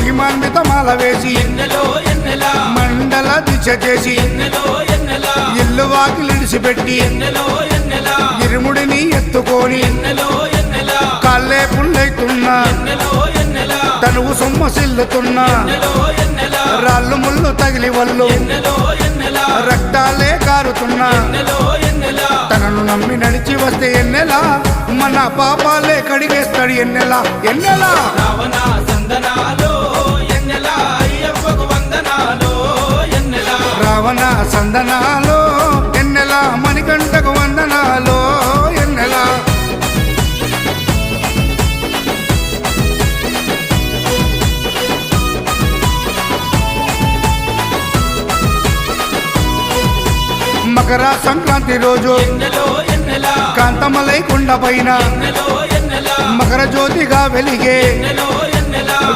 మహిమాన్విత మాల వేసి మండల దీక్ష చేసి ఇల్లు వాకిలిడిసిపెట్టి ఇరుముడిని ఎత్తుకొని కాళ్ళే పుల్లైతున్నా తనువు సొమ్మసిల్లుతున్నా రాళ్ళు ముళ్ళు తగిలి వల్లు రక్తాలే కారుతున్నా తనను నమ్మి నడిచి వస్తే ఎన్నెలా మన పాపాలే కడిగేస్తాడు ఎన్నెలా ఎన్నెలా రావణ సందనాలో ఎన్నెలా మణికంఠకు వందనాలో ఎన్నెలా మకర సంక్రాంతి రోజు కాంతమలై కొండ పైన మకర జ్యోతిగా వెలిగే